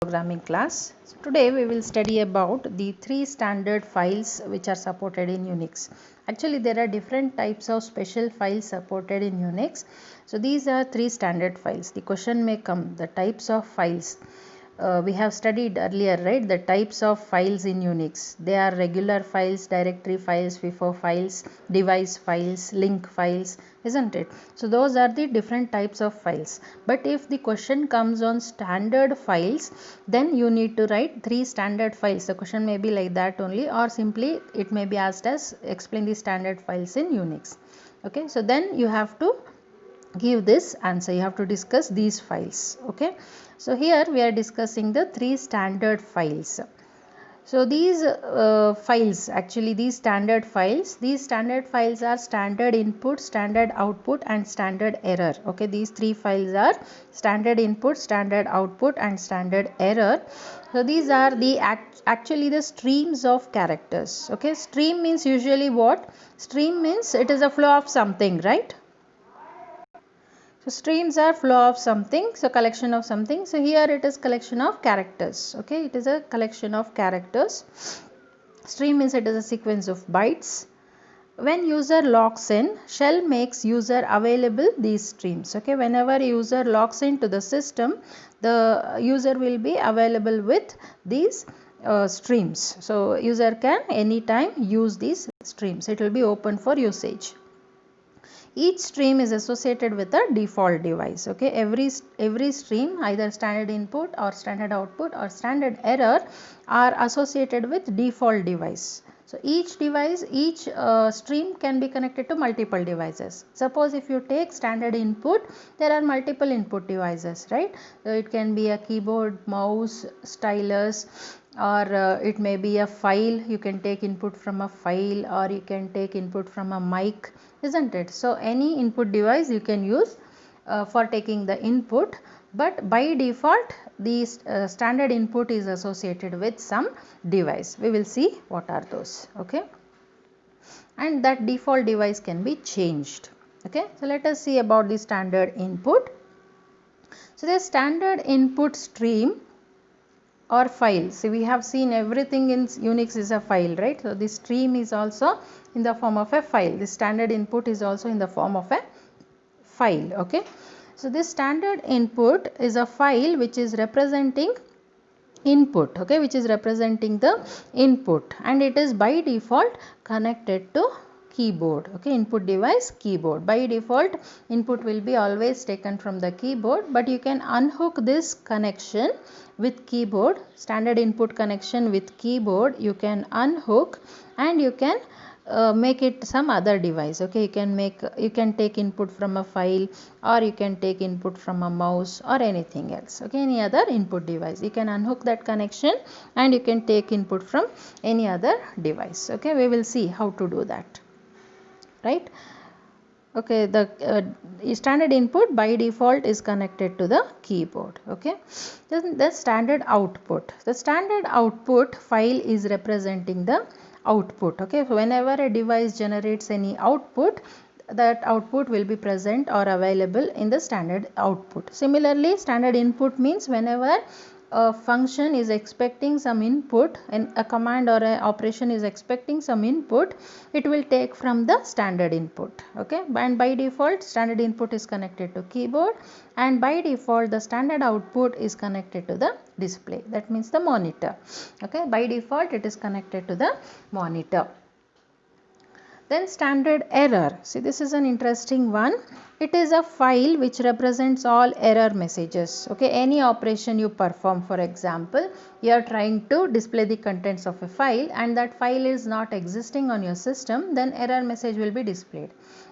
Programming class. So today we will study about the three standard files which are supported in Unix. Actually there are different types of special files supported in Unix. So these are three standard files. The question may come, the types of files. We have studied earlier, right, the types of files in Unix. They are regular files, directory files, FIFO files, device files, link files, isn't it? So those are the different types of files. But if the question comes on standard files, then you need to write three standard files. The question may be like that only, or simply it may be asked as explain the standard files in Unix. Okay, so then you have to give this answer, you have to discuss these files. Okay, so here we are discussing the three standard files. So these files, actually these standard files are standard input, standard output and standard error. Okay, these three files are standard input, standard output and standard error. So these are the actually the streams of characters. Okay, stream means usually what? Stream means it is a flow of something, right? So streams are flow of something, so collection of something. So here it is collection of characters. Okay, it is a collection of characters. Stream means it is a sequence of bytes. When user logs in, shell makes user available these streams. Okay, whenever user logs into the system, the user will be available with these streams. So user can anytime use these streams. It will be open for usage. Each stream is associated with a default device. Okay, every stream, either standard input or standard output or standard error, are associated with default device. So each device, each stream can be connected to multiple devices. Suppose if you take standard input, there are multiple input devices, right? So it can be a keyboard, mouse, stylus, or it may be a file. You can take input from a file, or you can take input from a mic, isn't it? So any input device you can use for taking the input, but by default the standard input is associated with some device. We will see what are those. Okay, and that default device can be changed. Okay, so let us see about the standard input. So the standard input stream or file. See, we have seen everything in Unix is a file, right? So this stream is also in the form of a file. The standard input is also in the form of a file. Okay, so this standard input is a file which is representing input. Okay, which is representing the input, and it is by default connected to keyboard. Okay, input device keyboard. By default input will be always taken from the keyboard, but you can unhook this connection with keyboard. Standard input connection with keyboard you can unhook, and you can make it some other device. Okay, you can take input from a file, or you can take input from a mouse or anything else. Okay, any other input device you can unhook that connection, and you can take input from any other device. Okay, we will see how to do that, right? Okay, the standard input by default is connected to the keyboard. Okay, then the standard output file is representing the output. Okay, so whenever a device generates any output, that output will be present or available in the standard output. Similarly, standard input means whenever a function is expecting some input, and a command or an operation is expecting some input, it will take from the standard input. Okay, and by default standard input is connected to keyboard, and by default the standard output is connected to the display, that means the monitor. Okay, by default it is connected to the monitor. Then standard error. See, this is an interesting one. It is a file which represents all error messages. Okay, any operation you perform, for example, you are trying to display the contents of a file, and that file is not existing on your system, then error message will be displayed,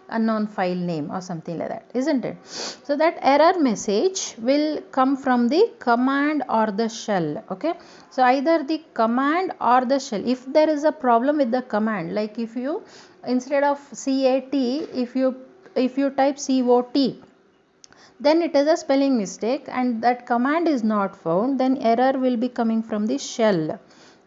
unknown file name or something like that, isn't it? So that error message will come from the command or the shell. Okay, so either the command or the shell. If there is a problem with the command, like if you, instead of CAT, if you type COT, then it is a spelling mistake and that command is not found, then error will be coming from the shell.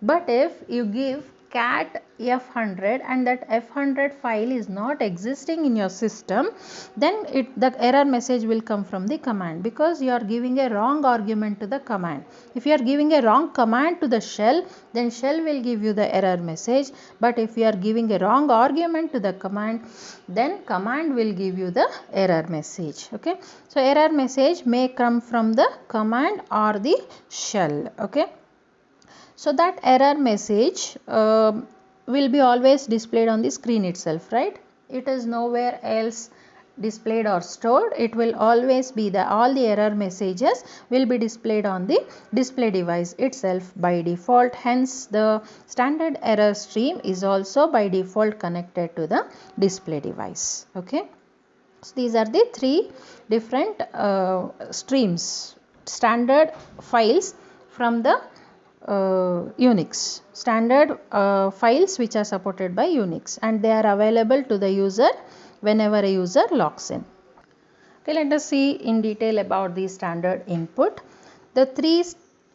But if you give cat f100 and that f100 file is not existing in your system, then the error message will come from the command, because you are giving a wrong argument to the command. If you are giving a wrong command to the shell, then shell will give you the error message, but if you are giving a wrong argument to the command, then command will give you the error message. Okay, so error message may come from the command or the shell. Okay, so that error message will be always displayed on the screen itself, right? It is nowhere else displayed or stored. It will always be all the error messages will be displayed on the display device itself by default. Hence the standard error stream is also by default connected to the display device. Okay, so these are the three different streams, standard files from the Unix, standard files which are supported by Unix, and they are available to the user whenever a user logs in. Okay, let us see in detail about the standard input. The three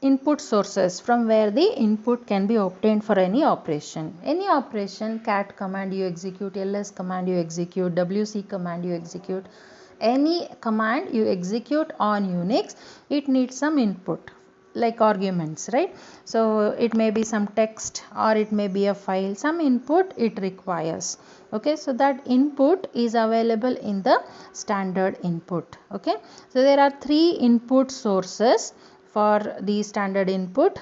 input sources from where the input can be obtained for any operation. Any operation, cat command you execute, ls command you execute, wc command you execute, any command you execute on Unix, it needs some input like arguments, right? So it may be some text or it may be a file, some input it requires. Okay, so that input is available in the standard input. Okay, so there are three input sources for the standard input.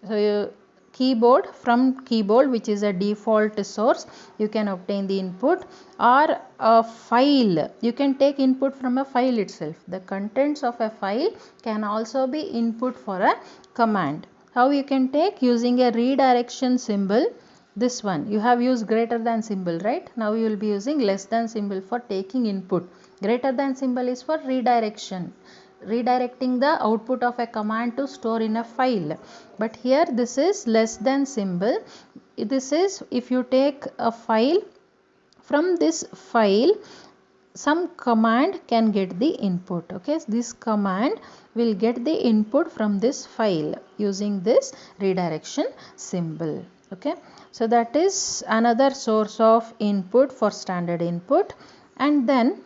So keyboard, from keyboard, which is a default source, you can obtain the input, or a file, you can take input from a file itself. The contents of a file can also be input for a command. How you can take? Using a redirection symbol. This one you have used greater than symbol, right? Now you will be using less than symbol for taking input. Greater than symbol is for redirection, redirecting the output of a command to store in a file. But here this is less than symbol. This is if you take a file, from this file some command can get the input. Okay, this command will get the input from this file using this redirection symbol. Okay, so that is another source of input for standard input. And then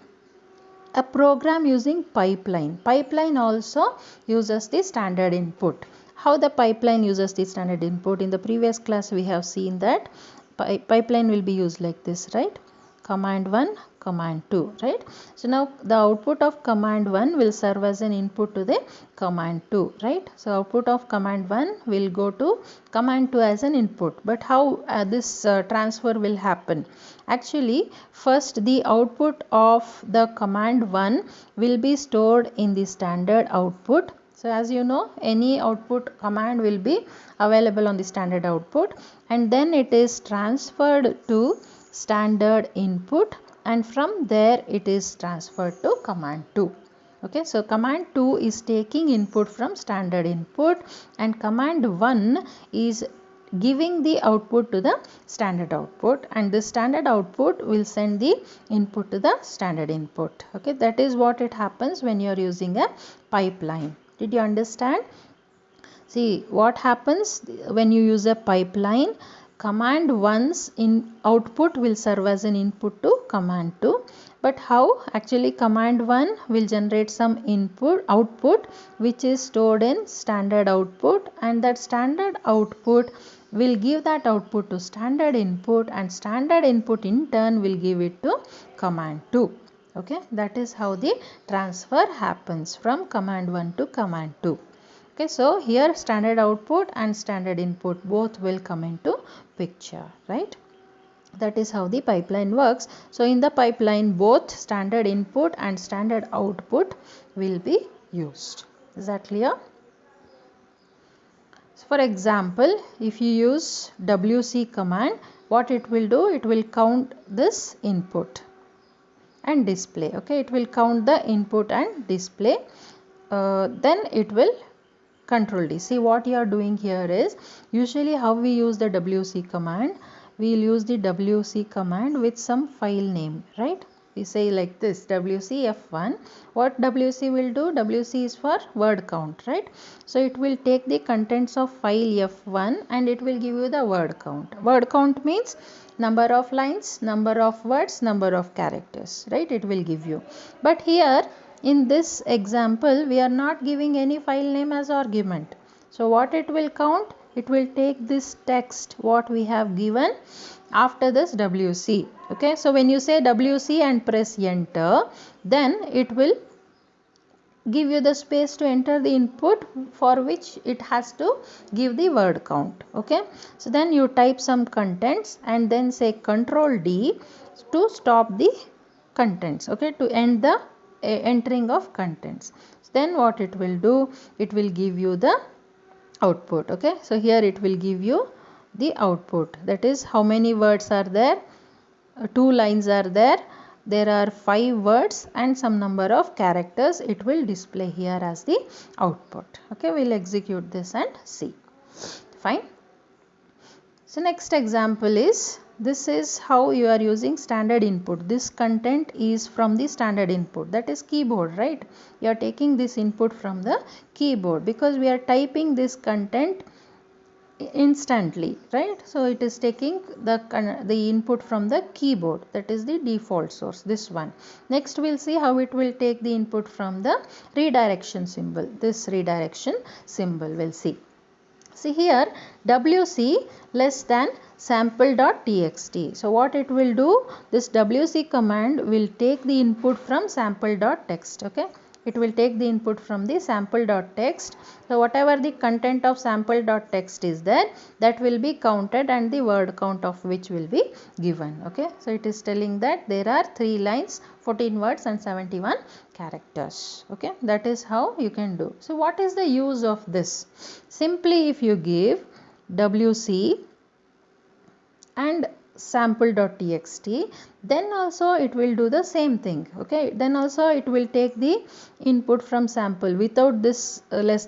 a program using pipeline. Pipeline also uses the standard input. How the pipeline uses the standard input? In the previous class we have seen that pipeline will be used like this, right? Command 1, command 2, right? So now the output of command 1 will serve as an input to the command 2, right? So output of command 1 will go to command 2 as an input. But how this transfer will happen? Actually, first the output of the command 1 will be stored in the standard output. So as you know, any output command will be available on the standard output, and then it is transferred to standard input, and from there it is transferred to command 2. Okay, so command 2 is taking input from standard input, and command 1 is giving the output to the standard output, and the standard output will send the input to the standard input. Okay, that is what it happens when you are using a pipeline. Did you understand? See what happens when you use a pipeline. Command 1's output will serve as an input to command 2. But how? Actually command 1 will generate some output which is stored in standard output, and that standard output will give that output to standard input, and standard input in turn will give it to command 2. Okay, that is how the transfer happens from command 1 to command 2. Okay, so here standard output and standard input both will come into picture, right? That is how the pipeline works. So in the pipeline both standard input and standard output will be used. Is that clear? So for example, if you use wc command, what it will do? It will count this input and display. Okay, it will count the input and display. Then it will control D. See what you are doing here is, usually how we use the wc command, we will use the wc command with some file name, right? we say like this, WC F1. What WC will do? WC is for word count, right? So it will take the contents of file F1 and it will give you the word count. Word count means number of lines, number of words, number of characters, right? It will give you. But here in this example we are not giving any file name as argument. So what it will count? It will take this text what we have given after this WC. Okay, so when you say WC and press enter, then it will give you the space to enter the input for which it has to give the word count. Okay, so then you type some contents and then say Control D to stop the contents. Okay, to end the entering of contents. Then what it will do? It will give you the output. Okay, so here it will give you the output, that is how many words are there. 2 lines are there, there are 5 words and some number of characters. It will display here as the output. Okay, we'll execute this and see. Fine. So next example is, this is how you are using standard input. This content is from the standard input, that is keyboard, right? You are taking this input from the keyboard because we are typing this content instantly, right? So it is taking the input from the keyboard, that is the default source, this one. Next we'll see how it will take the input from the redirection symbol, this redirection symbol we'll see. See here, WC less than sample.txt. So what it will do? This WC command will take the input from sample.txt. Okay, it will take the input from the sample.txt. So whatever the content of sample.txt is there, that will be counted and the word count of which will be given. Okay, so it is telling that there are 3 lines, 14 words and 71 characters. Okay, that is how you can do. So what is the use of this? Simply if you give WC and sample.txt, then also it will do the same thing. Okay, then also it will take the input from sample without this less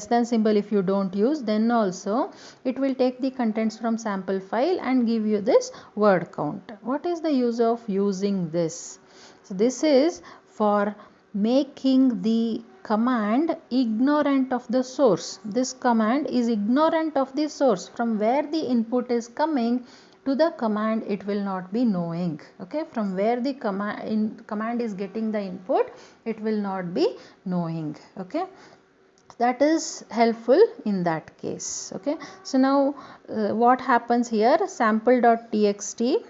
than symbol. If you don't use, then also it will take the contents from sample file and give you this word count. What is the use of using this? So this is for making the command ignorant of the source. This command is ignorant of the source, from where the input is coming to the command it will not be knowing. Okay, from where the command is getting the input, it will not be knowing. Okay, that is helpful in that case. Okay, so now what happens here? Sample.txt,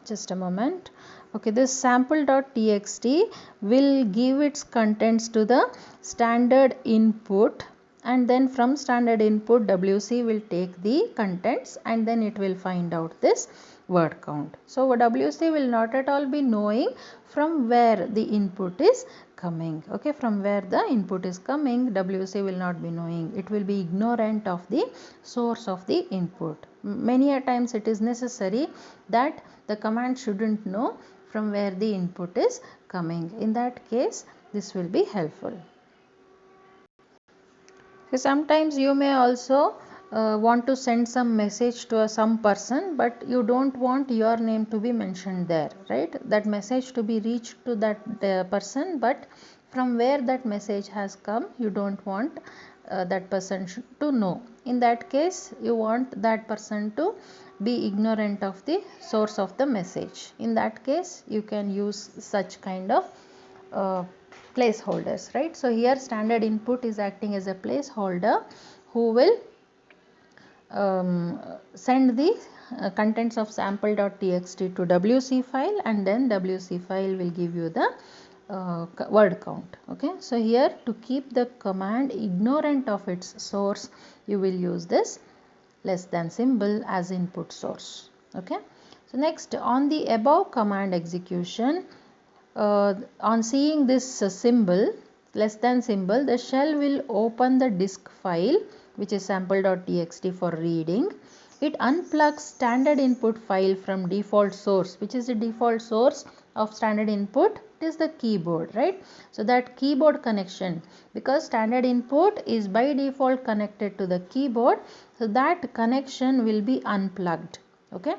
just a moment. Okay, this sample.txt will give its contents to the standard input, and then from standard input WC will take the contents and then it will find out this word count. So WC will not at all be knowing from where the input is coming. Okay, from where the input is coming, WC will not be knowing. It will be ignorant of the source of the input. Many a times it is necessary that the command shouldn't know from where the input is coming. In that case, this will be helpful. So sometimes you may also want to send some message to some person, but you don't want your name to be mentioned there, right? That message to be reached to that person, but from where that message has come, you don't want that person to know. In that case, you want that person to be ignorant of the source of the message. In that case, you can use such kind of placeholders, right? So here standard input is acting as a placeholder who will send the contents of sample.txt to WC file, and then WC file will give you the word count. Okay, so here to keep the command ignorant of its source, you will use this less than symbol as input source. Okay, so next, on the above command execution, on seeing this symbol less than symbol, the shell will open the disk file which is sample.txt for reading. It unplugs standard input file from default source. Which is the default source of standard input? It is the keyboard, right? So that keyboard connection, because standard input is by default connected to the keyboard, so that connection will be unplugged. Okay,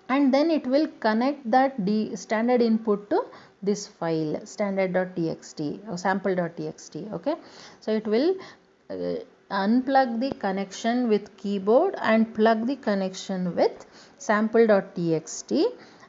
and then it will connect that standard input to this file standard.txt or sample.txt. okay, so it will unplug the connection with keyboard and plug the connection with sample.txt,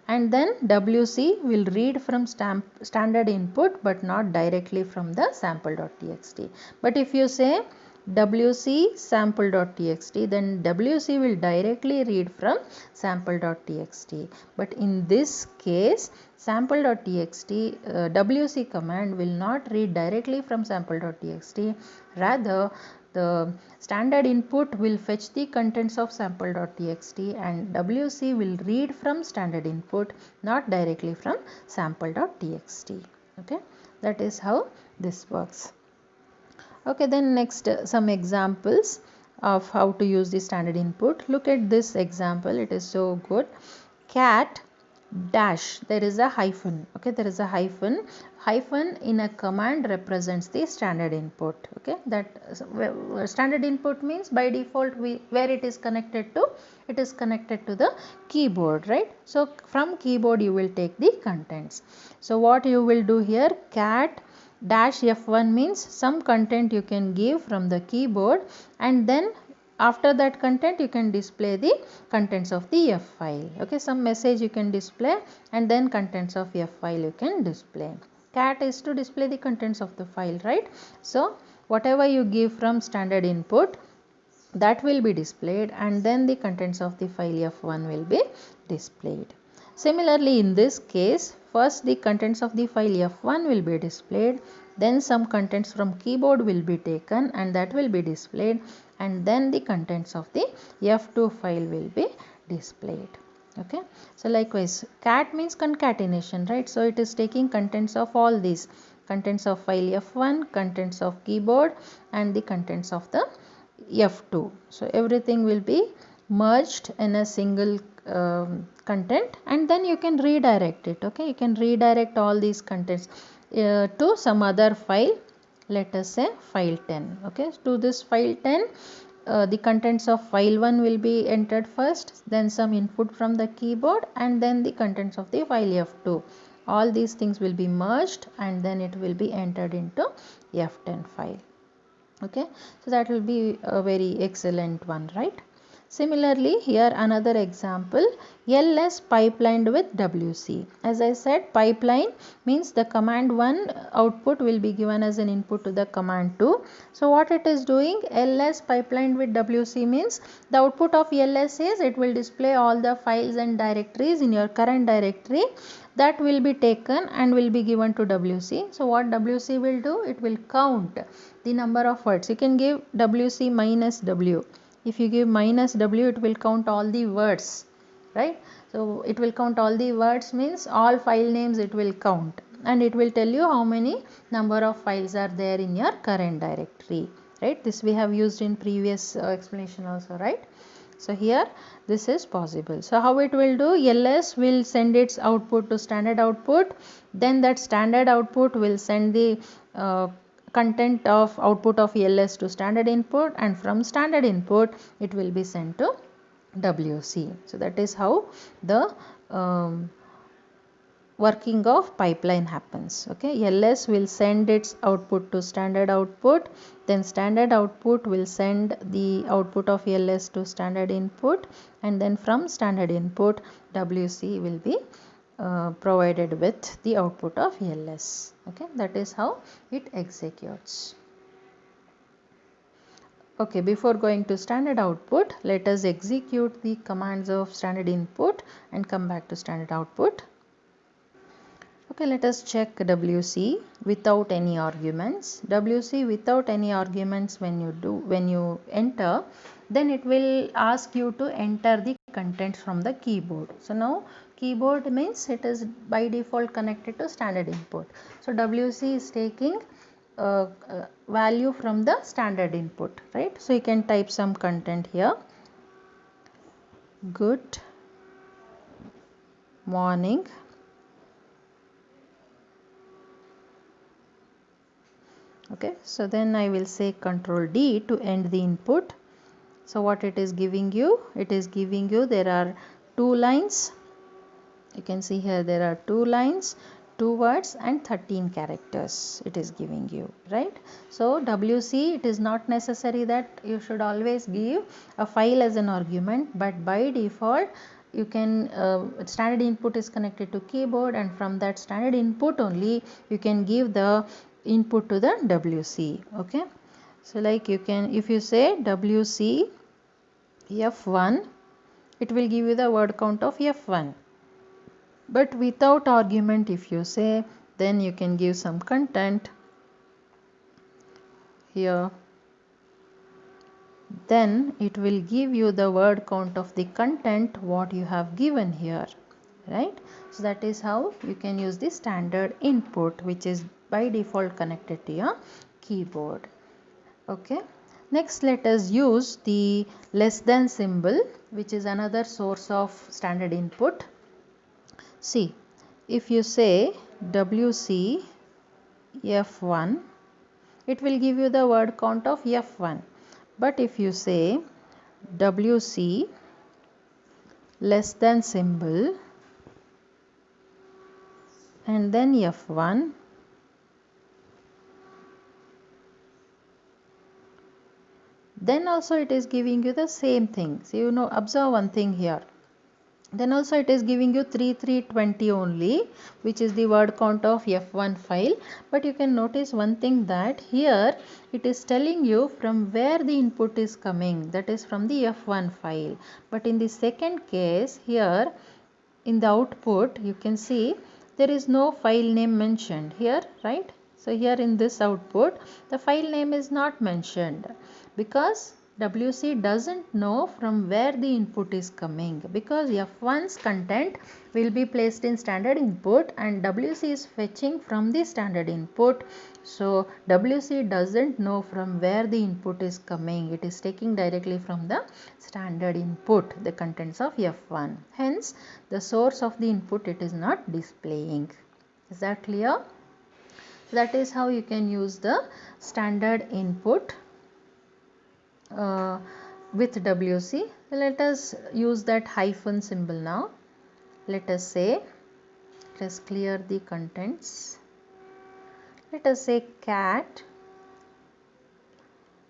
and then WC will read from standard input but not directly from the sample.txt. But if you say WC sample.txt, then WC will directly read from sample.txt. But in this case, sample.txt WC command will not read directly from sample.txt. Rather, the standard input will fetch the contents of sample.txt and WC will read from standard input, not directly from sample.txt. okay, that is how this works. Okay, then next some examples of how to use the standard input. Look at this example, it is so good. Cat dash, there is a hyphen. Okay, there is a hyphen in a command represents the standard input. Okay, that standard input means by default where it is connected to, it is connected to the keyboard, right? So from keyboard you will take the contents. So what you will do here, cat dash f1 means some content you can give from the keyboard, and then after that content you can display the contents of the f file. Okay, some message you can display and then contents of f file you can display. Cat is to display the contents of the file, right? So whatever you give from standard input, that will be displayed, and then the contents of the file f1 will be displayed. Similarly, in this case, first the contents of the file f1 will be displayed, then some contents from keyboard will be taken and that will be displayed, and then the contents of the f2 file will be displayed. Okay, so likewise cat means concatenation, right? So it is taking contents of all these, contents of file f1, contents of keyboard, and the contents of the f2. So everything will be merged in a single content, and then you can redirect it. Okay, you can redirect all these contents to some other file, let us say file 10. Okay, to this file 10 the contents of file 1 will be entered first, then some input from the keyboard, and then the contents of the file f2. All these things will be merged and then it will be entered into f10 file. Okay, so that will be a very excellent one, right? Similarly, here another example, ls pipelined with wc. As I said, pipeline means the command 1 output will be given as an input to the command 2. So what it is doing, ls pipelined with wc means the output of ls is it will display all the files and directories in your current directory, that will be taken and will be given to wc. So what wc will do, it will count the number of words. You can give wc minus w. If you give minus w, it will count all the words, right? So it will count all the words means all file names it will count, and it will tell you how many number of files are there in your current directory, right? This we have used in previous explanation also, right? So here this is possible. So how it will do, ls will send its output to standard output, then that standard output will send the content of output of ls to standard input, and from standard input it will be sent to wc. So that is how the working of pipeline happens. Okay, ls will send its output to standard output, then standard output will send the output of ls to standard input, and then from standard input wc will be provided with the output of ls. Okay, that is how it executes. Okay, before going to standard output, let us execute the commands of standard input and come back to standard output. Okay, let us check wc without any arguments. Wc without any arguments, when you enter, then it will ask you to enter the contents from the keyboard. So now keyboard means it is by default connected to standard input. So wc is taking value from the standard input, right? So you can type some content here. Good morning. Okay, so then I will say Control D to end the input. So what it is giving you, it is giving you there are two lines You can see here there are 2 lines, 2 words and 13 characters it is giving you, right? So WC, it is not necessary that you should always give a file as an argument, but by default you can standard input is connected to keyboard, and from that standard input only you can give the input to the WC. Okay, so like you can, if you say WC F1, it will give you the word count of F1. But without argument, if you say, then you can give some content here, then it will give you the word count of the content what you have given here, right? So that is how you can use the standard input, which is by default connected to your keyboard. Okay, next let us use the less than symbol, which is another source of standard input. See, if you say WC F1, it will give you the word count of F1. But if you say WC less than symbol and then F1, then also it is giving you the same thing. So you know, observe one thing here. Then also it is giving you 3320 only, which is the word count of F1 file. But you can notice one thing, that here it is telling you from where the input is coming, that is from the F1 file. But in the second case, here in the output you can see there is no file name mentioned here, right? So here in this output the file name is not mentioned, because WC doesn't know from where the input is coming, because F1's content will be placed in standard input and WC is fetching from the standard input. So WC doesn't know from where the input is coming. It is taking directly from the standard input the contents of F1. Hence the source of the input it is not displaying. Is that clear? That is how you can use the standard input with WC. Let us use that hyphen symbol now. Let us say, let us clear the contents. Let us say cat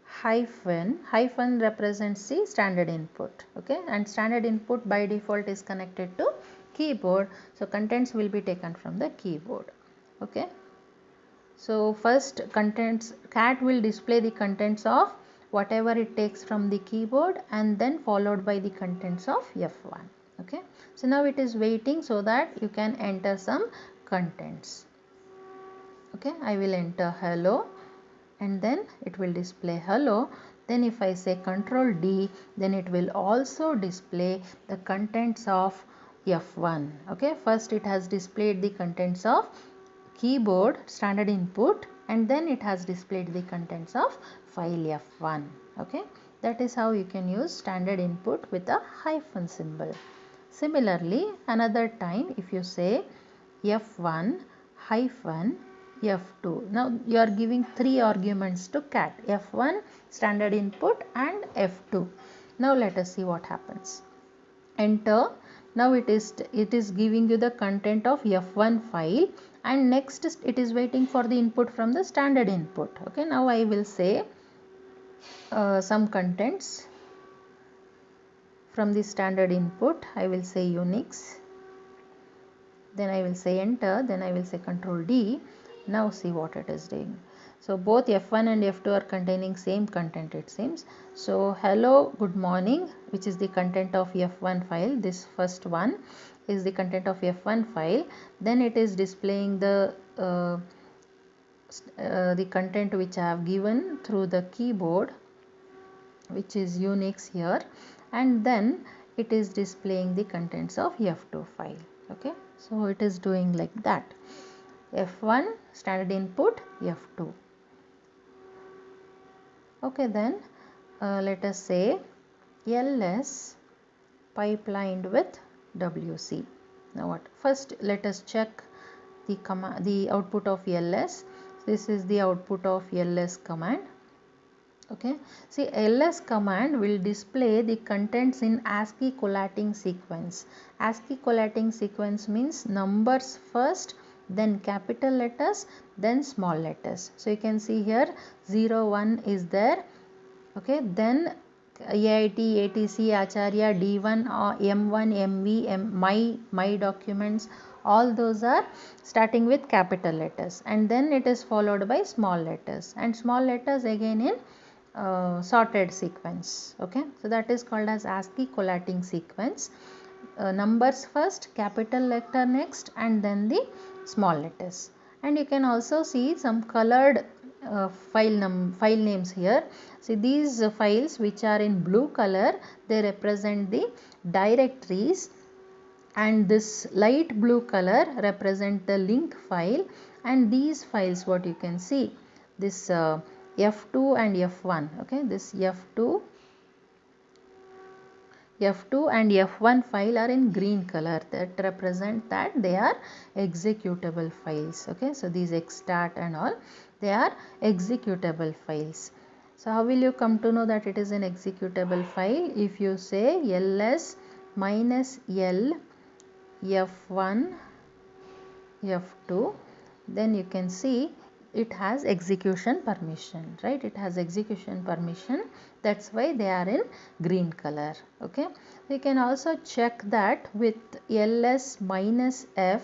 hyphen represents the standard input. Okay, and standard input by default is connected to keyboard, so contents will be taken from the keyboard. Okay, so first contents, cat will display the contents of whatever it takes from the keyboard, and then followed by the contents of F1. Okay, so now it is waiting so that you can enter some contents. Okay, I will enter hello, and then it will display hello. Then if I say Control D, then it will also display the contents of F1. Okay, first it has displayed the contents of keyboard standard input, and then it has displayed the contents of file F1. Okay, that is how you can use standard input with a hyphen symbol. Similarly, another time if you say F1 hyphen F2, now you are giving 3 arguments to cat: F1, standard input, and F2. Now let us see what happens. Enter. Now it is giving you the content of F1 file, and next it is waiting for the input from the standard input. Okay, now I will say some contents from the standard input. I will say Unix, then I will say enter, then I will say Control D. Now see what it is doing. So both F1 and F2 are containing same content, it seems. So hello, good morning, which is the content of F1 file. This first one is the content of F1 file. Then it is displaying the content which I have given through the keyboard, which is Unix here, and then it is displaying the contents of F2 file. Okay, so it is doing like that. F1 standard input, F2. Okay, then let us say ls pipelined with WC. Now what? First let us check the command, the output of ls. This is the output of ls command. Okay, see, ls command will display the contents in ASCII collating sequence. ASCII collating sequence means numbers first, then capital letters, then small letters. So you can see here 0 1 is there. Okay, then AIT, ATC, Acharya, D1, M1, MV, my documents, all those are starting with capital letters, and then it is followed by small letters, and small letters again in sorted sequence. Okay, so that is called as ASCII collating sequence. Numbers first, capital letter next, and then the small letters. And you can also see some colored file names here. See, these files which are in blue color, they represent the directories, and this light blue color represent the link file. And these files, what you can see, this F2 and F1. Okay, this F2 and F1 file are in green color, that represent that they are executable files. Okay, so these exstat and all, they are executable files. So how will you come to know that it is an executable file? If you say ls -l F1 F2, then you can see it has execution permission, right? It has execution permission, that's why they are in green color. Okay, we can also check that with ls -f.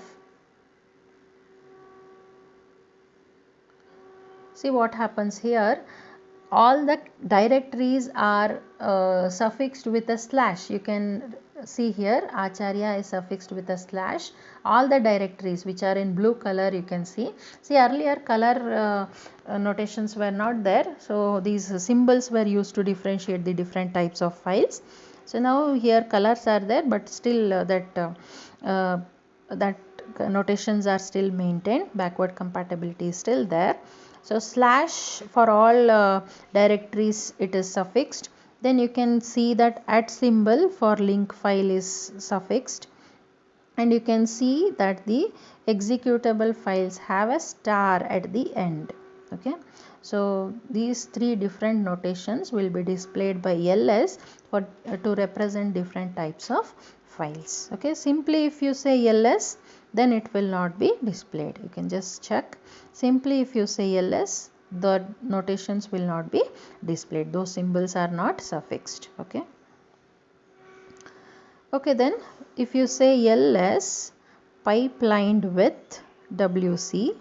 See what happens here, all the directories are suffixed with a slash. You can see here Acharya is suffixed with a slash. All the directories which are in blue color, you can see earlier color notations were not there, so these symbols were used to differentiate the different types of files. So now here colors are there, but still that notations are still maintained, backward compatibility is still there. So slash for all directories, it is suffixed. Then you can see that @ symbol for link file is suffixed, and you can see that the executable files have a star at the end. Okay, so these three different notations will be displayed by ls for to represent different types of files. Okay, simply if you say ls, then it will not be displayed. You can just check. Simply if you say ls, the notations will not be displayed, those symbols are not suffixed. Okay, okay, then if you say ls pipelined with wc,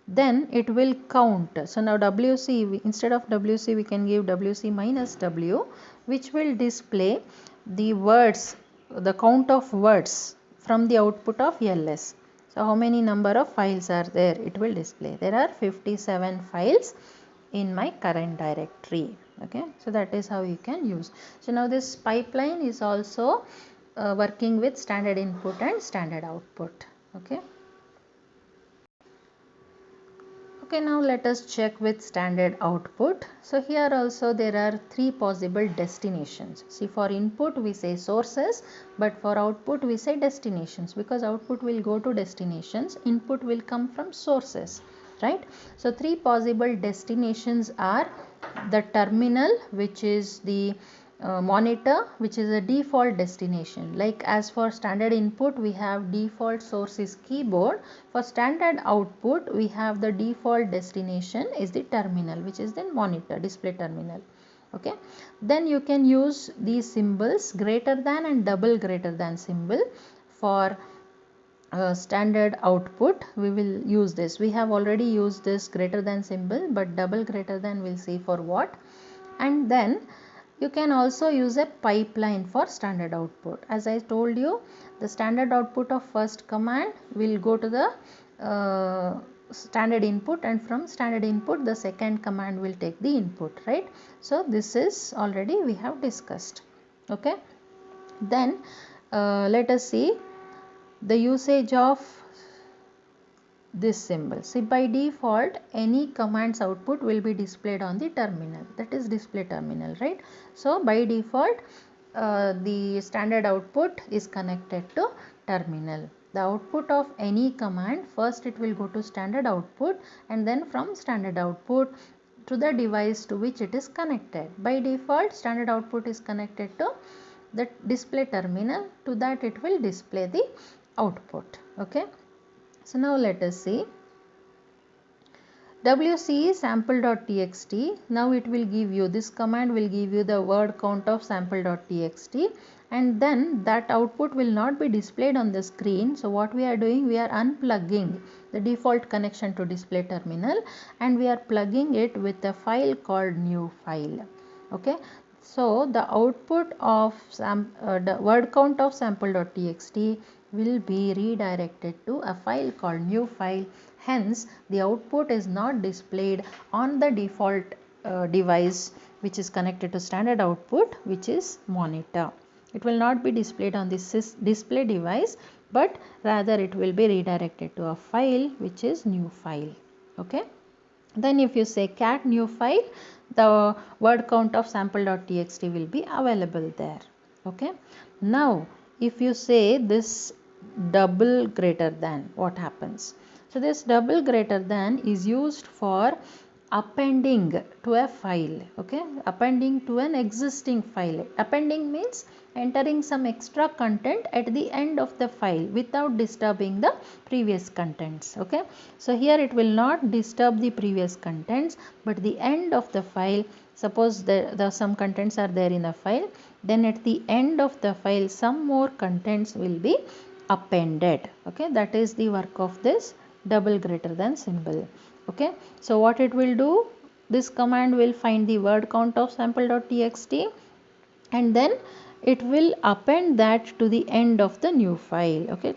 then it will count. So now wc, instead of wc we can give wc -w, which will display the words, the count of words from the output of ls. So how many number of files are there, it will display. There are 57 files in my current directory. Okay, so that is how you can use. So now this pipeline is also working with standard input and standard output. Okay. Okay, now let us check with standard output. So here also there are three possible destinations. See, for input we say sources, but for output we say destinations, because output will go to destinations, input will come from sources, right? So three possible destinations are the terminal, which is the monitor, which is a default destination. Like as for standard input we have default source is keyboard, for standard output we have the default destination is the terminal, which is the monitor, display terminal. Okay, then you can use these symbols, greater than and double greater than symbol for standard output. We will use this. We have already used this greater than symbol, but double greater than we'll see for what. And then you can also use a pipeline for standard output. As I told you, the standard output of first command will go to the standard input, and from standard input the second command will take the input, right? So this is already we have discussed. Okay, then let us see the usage of this symbol. See, by default any command's output will be displayed on the terminal, that is display terminal, right? So by default the standard output is connected to terminal. The output of any command, first it will go to standard output, and then from standard output to the device to which it is connected. By default, standard output is connected to the display terminal. To that it will display the output. Okay. So now let us see. WC sample.txt. Now it will give you, this command will give you the word count of sample.txt, and then that output will not be displayed on the screen. So what we are doing, we are unplugging the default connection to display terminal and we are plugging it with a file called new file. Okay. So the output of the word count of sample.txt will be redirected to a file called new file. Hence, the output is not displayed on the default device which is connected to standard output, which is monitor. It will not be displayed on this display device, but rather it will be redirected to a file which is new file. Okay. Then if you say cat new file, the word count of sample.txt will be available there. Okay. Now, if you say this double greater than, what happens? So this double greater than is used for appending to a file. Okay, appending to an existing file. Appending means entering some extra content at the end of the file without disturbing the previous contents. Okay, so here it will not disturb the previous contents, but the end of the file, suppose there some contents are there in a file, then at the end of the file some more contents will be appended. Okay, that is the work of this double greater than symbol. Okay, so what it will do, this command will find the word count of sample.txt and then it will append that to the end of the new file. Okay,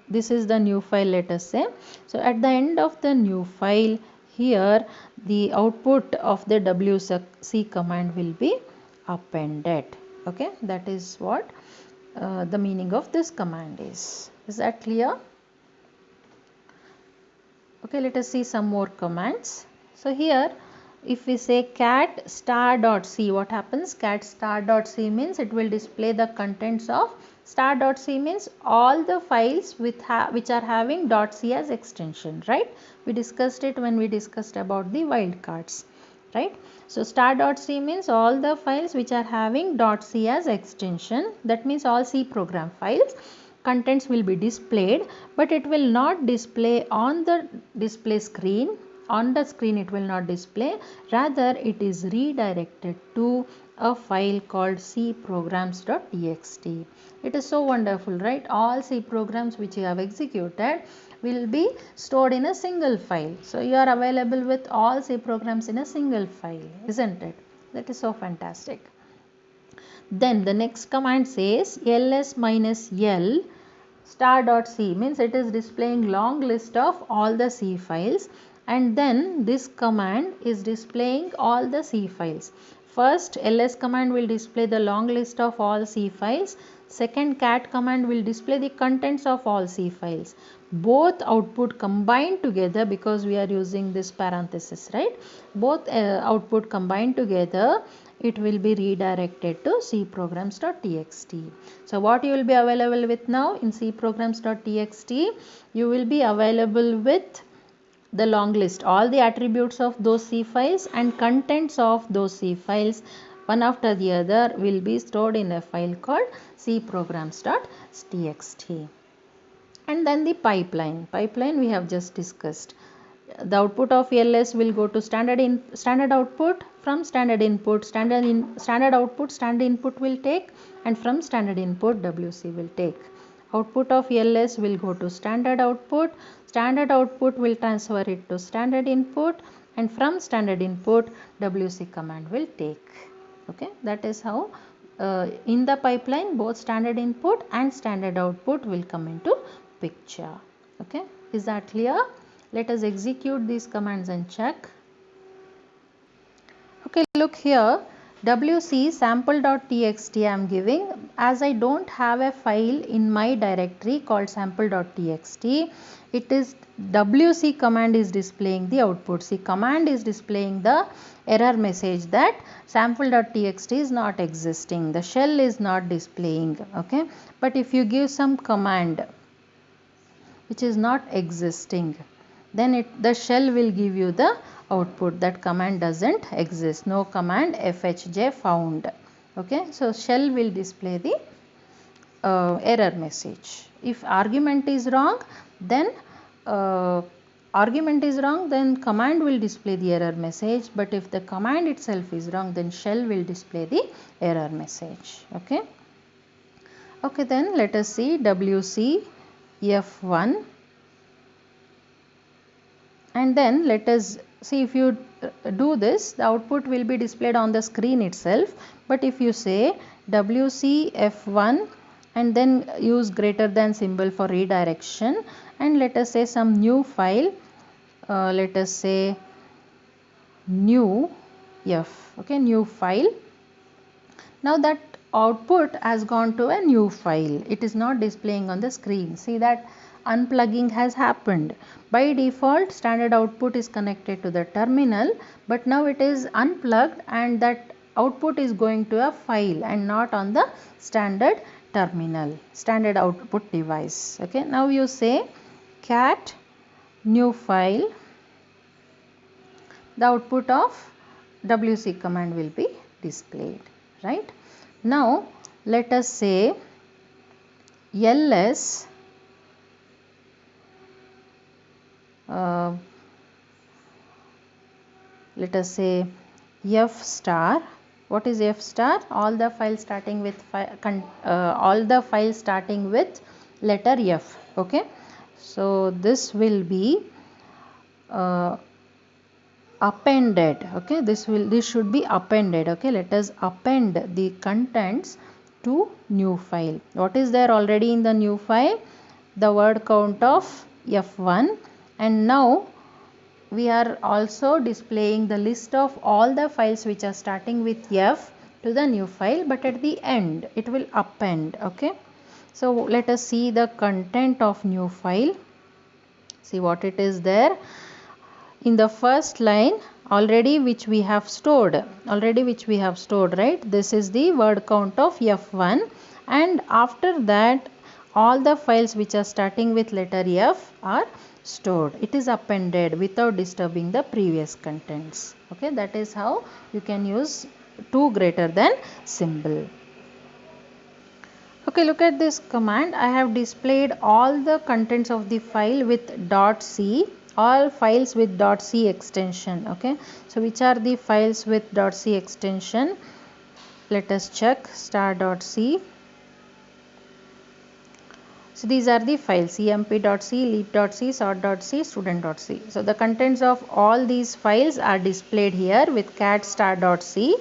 this is the new file, let us say. So at the end of the new file, here the output of the wc command will be appended. Okay, that is what the meaning of this command is. Is that clear? Okay, let us see some more commands. So here if we say cat star.c, what happens? Cat star.c means it will display the contents of star.c, means all the files which are having .c as extension, right? We discussed it when we discussed about the wildcards, right? So star.c means all the files which are having .c as extension, that means all C program files. Contents will be displayed, but it will not display on the display screen. On the screen it will not display, rather it is redirected to a file called cprograms.txt. It is so wonderful, right? All C programs which you have executed will be stored in a single file. So you are available with all C programs in a single file, isn't it? That is so fantastic. Then the next command says ls minus l star.c, means it is displaying long list of all the C files, and then this command is displaying all the C files. First ls command will display the long list of all C files. Second cat command will display the contents of all C files. Both output combined together, because we are using this parenthesis, right? Both output combined together, it will be redirected to cprograms.txt. So what you will be available with now in cprograms.txt, you will be available with the long list, all the attributes of those C files and contents of those C files, one after the other, will be stored in a file called cprograms.txt. And then the pipeline we have just discussed. The output of ls will go to standard output. From standard input, standard input will take, and from standard input wc will take. Output of ls will go to standard output will transfer it to standard input, and from standard input wc command will take. Okay, that is how in the pipeline both standard input and standard output will come into picture. Okay, is that clear? Let us execute these commands and check. Okay, look here, wc sample.txt I am giving. As I don't have a file in my directory called sample.txt, it is wc command is displaying the output. See, command is displaying the error message that sample.txt is not existing, the shell is not displaying. Okay, but if you give some command which is not existing, then the shell will give you the output that command doesn't exist, no command fhj found. Okay, so shell will display the error message. If argument is wrong, then command will display the error message, but if the command itself is wrong, then shell will display the error message. Okay, then let us see wc f1, and then let us see, if you do this, the output will be displayed on the screen itself. But if you say wc f1 and then use greater than symbol for redirection, and let us say some new file, let us say new f, okay, new file. Now that output has gone to a new file, it is not displaying on the screen. See that unplugging has happened. By default, standard output is connected to the terminal, but now it is unplugged and that output is going to a file and not on the standard terminal, standard output device. Okay, now you say cat new file, the output of wc command will be displayed, right? Now let us say ls let us say f star. What is f star? All the files starting with letter f. Okay, so this will be appended. Okay, this should be appended. Okay, let us append the contents to new file. What is there already in the new file? The word count of f1, and now we are also displaying the list of all the files which are starting with f to the new file, but at the end it will append. Okay, so let us see the content of new file. See what it is there. In the first line already which we have stored, right? This is the word count of f1, and after that all the files which are starting with letter f are stored. It is appended without disturbing the previous contents. Okay, that is how you can use to greater than symbol. Okay, look at this command. I have displayed all the contents of the file with .c, all files with .c extension. Okay, so which are the files with .c extension? Let us check. star.c. So these are the files: emp.c, leap.c, sort.c, student.c. So the contents of all these files are displayed here with cat star.c.